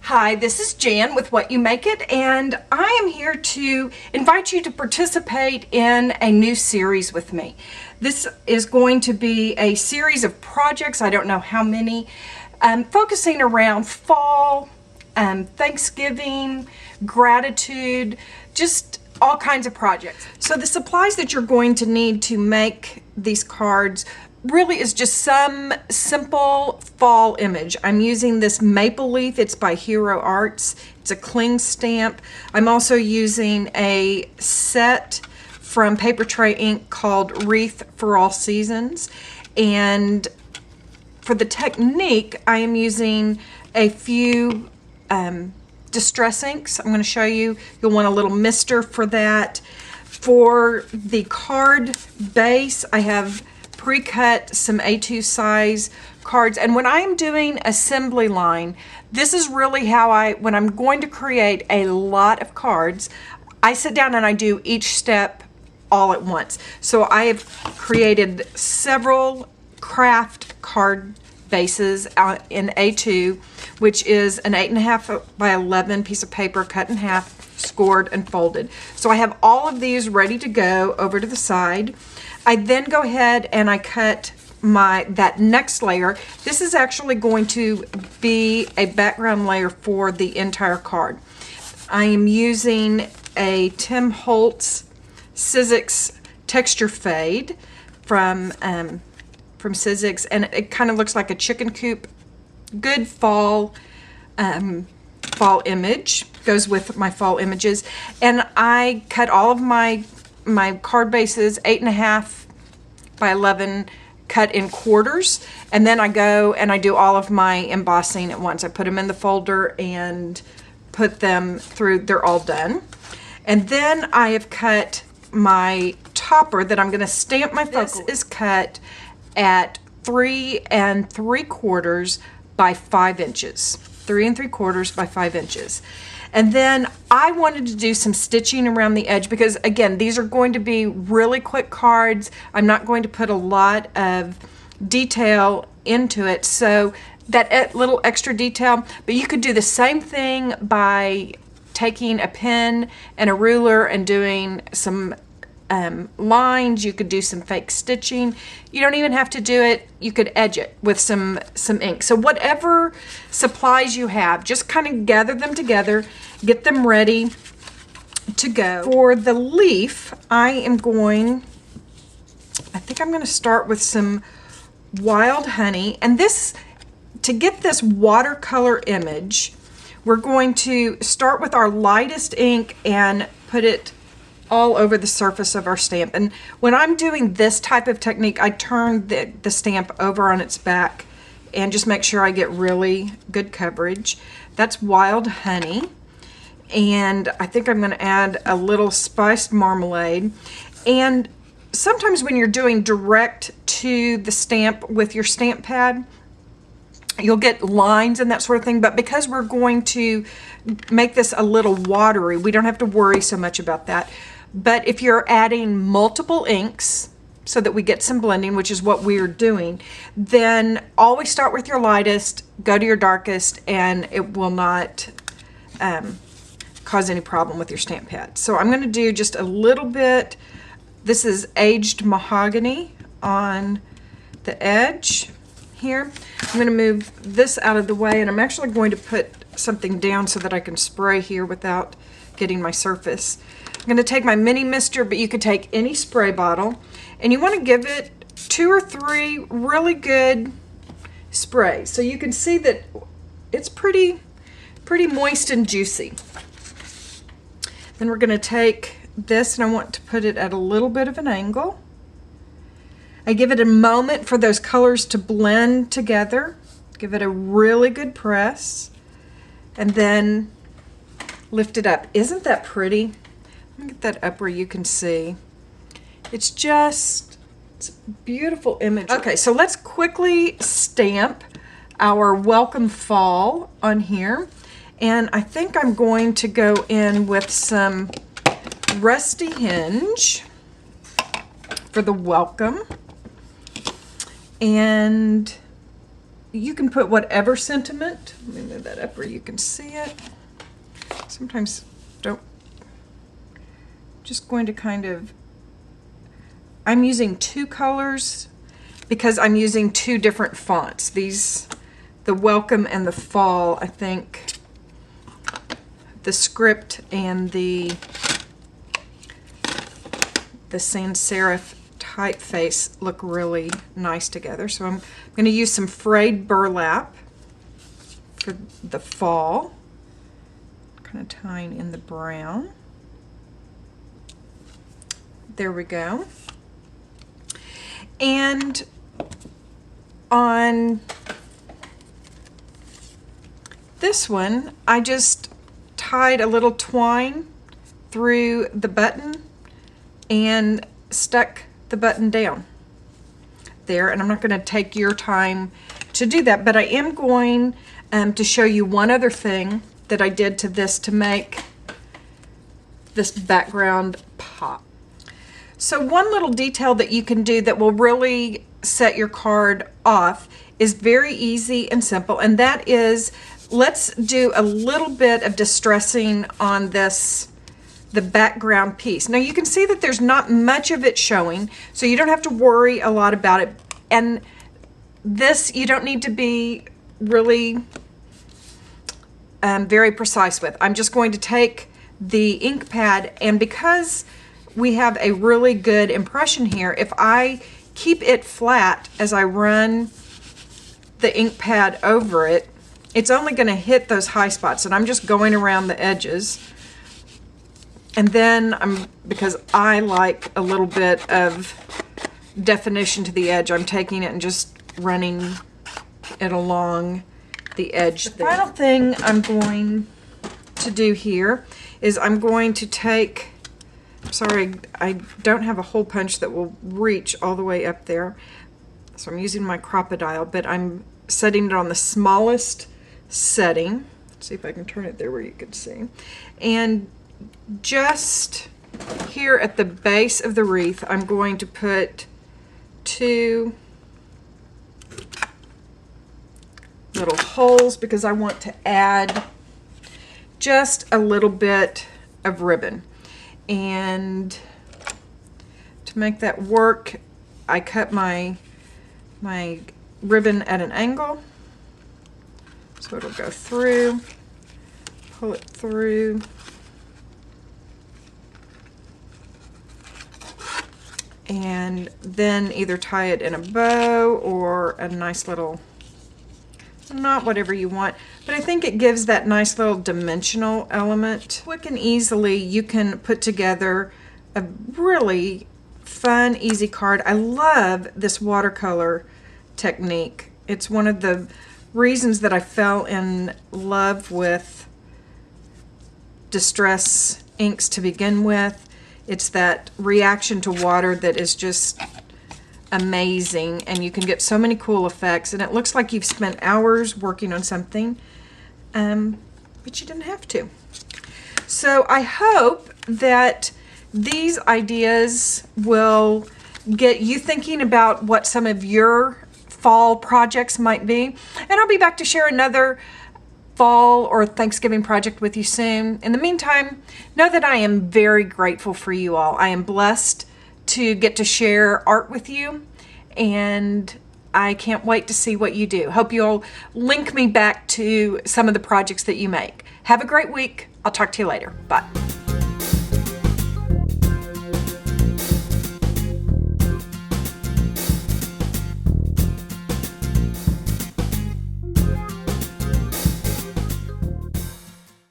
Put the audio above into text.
Hi, this is Jan with What You Make It, and I am here to invite you to participate in a new series with me. This is going to be a series of projects, I don't know how many, focusing around fall, Thanksgiving, gratitude, just all kinds of projects. So the supplies that you're going to need to make these cards really is just some simple fall image. I'm using this maple leaf. It's by Hero Arts. It's a cling stamp. I'm also using a set from Paper Tray Ink called Wreath for All Seasons. And for the technique, I am using a few distress inks. I'm going to show you. You'll want a little mister for that. For the card base, I have pre-cut some A2 size cards, and when I'm doing assembly line, this is really how when I'm going to create a lot of cards, I sit down and I do each step all at once. So I have created several craft card bases in A2, which is an 8.5 by 11 piece of paper cut in half, scored and folded. So I have all of these ready to go over to the side. I then go ahead and I cut that next layer. This is actually going to be a background layer for the entire card. I am using a Tim Holtz Sizzix texture fade from Sizzix, and it kind of looks like a chicken coop. Good fall image, goes with my fall images. And I cut all of my card bases 8.5 by 11 cut in quarters, and then I go and I do all of my embossing at once. I put them in the folder and put them through. They're all done. And then I have cut my topper that I'm going to stamp my focal. This is cut at 3 3/4 by 5 inches. 3 3/4 by 5 inches. And then I wanted to do some stitching around the edge because, again, these are going to be really quick cards. I'm not going to put a lot of detail into it, so that little extra detail. But you could do the same thing by taking a pen and a ruler and doing some lines. You could do some fake stitching. You don't even have to do it. You could edge it with some ink. So whatever supplies you have, just kind of gather them together, get them ready to go. For the leaf, I think I'm going to start with some wild honey. And this, to get this watercolor image, we're going to start with our lightest ink and put it all over the surface of our stamp. And when I'm doing this type of technique, I turn the stamp over on its back and just make sure I get really good coverage. That's wild honey. And I think I'm going to add a little spiced marmalade. And sometimes when you're doing direct to the stamp with your stamp pad, you'll get lines and that sort of thing, but because we're going to make this a little watery, we don't have to worry so much about that. But if you're adding multiple inks so that we get some blending, which is what we're doing, then always start with your lightest, go to your darkest, and it will not cause any problem with your stamp pad. So I'm going to do just a little bit. This is aged mahogany on the edge here. I'm going to move this out of the way, and I'm actually going to put something down so that I can spray here without getting my surface. I'm going to take my mini mister, but you could take any spray bottle, and you want to give it 2 or 3 really good sprays so you can see that it's pretty moist and juicy. Then we're going to take this, and I want to put it at a little bit of an angle. I give it a moment for those colors to blend together. Give it a really good press, and then lift it up. Isn't that pretty? Let me get that up where you can see. It's a beautiful image. Okay, so let's quickly stamp our welcome fall on here. And I think I'm going to go in with some Rusty Hinge for the welcome. And you can put whatever sentiment. Let me move that up where you can see it. Sometimes don't. Just going to kind of, I'm using 2 colors because I'm using 2 different fonts. These, the Welcome and the Fall, I think the script and the sans serif typeface look really nice together. So I'm going to use some frayed burlap for the Fall, kind of tying in the brown. There we go. And on this one, I just tied a little twine through the button and stuck the button down there. And I'm not going to take your time to do that, but I am going to show you one other thing that I did to this to make this background pop. So one little detail that you can do that will really set your card off is very easy and simple, and that is, let's do a little bit of distressing on this, the background piece. Now you can see that there's not much of it showing, so you don't have to worry a lot about it. And this you don't need to be really very precise with. I'm just going to take the ink pad, and because we have a really good impression here, if I keep it flat as I run the ink pad over it, it's only going to hit those high spots, and I'm just going around the edges. And then because I like a little bit of definition to the edge, I'm taking it and just running it along the edge there. The final thing I'm going to do here is I'm going to take, sorry, I don't have a hole punch that will reach all the way up there, so I'm using my crocodile, but I'm setting it on the smallest setting. Let's see if I can turn it there where you can see. And just here at the base of the wreath, I'm going to put 2 little holes because I want to add just a little bit of ribbon. And to make that work, I cut my ribbon at an angle, so it'll go through, pull it through, and then either tie it in a bow or a nice little knot, whatever you want. But I think it gives that nice little dimensional element. Quick and easily you can put together a really fun, easy card. I love this watercolor technique. It's one of the reasons that I fell in love with distress inks to begin with. It's that reaction to water that is just amazing, and you can get so many cool effects, and it looks like you've spent hours working on something, but you didn't have to. So I hope that these ideas will get you thinking about what some of your fall projects might be, and I'll be back to share another fall or Thanksgiving project with you soon. In the meantime, know that I am very grateful for you all. I am blessed to get to share art with you, and I can't wait to see what you do. Hope you'll link me back to some of the projects that you make. Have a great week. I'll talk to you later. Bye.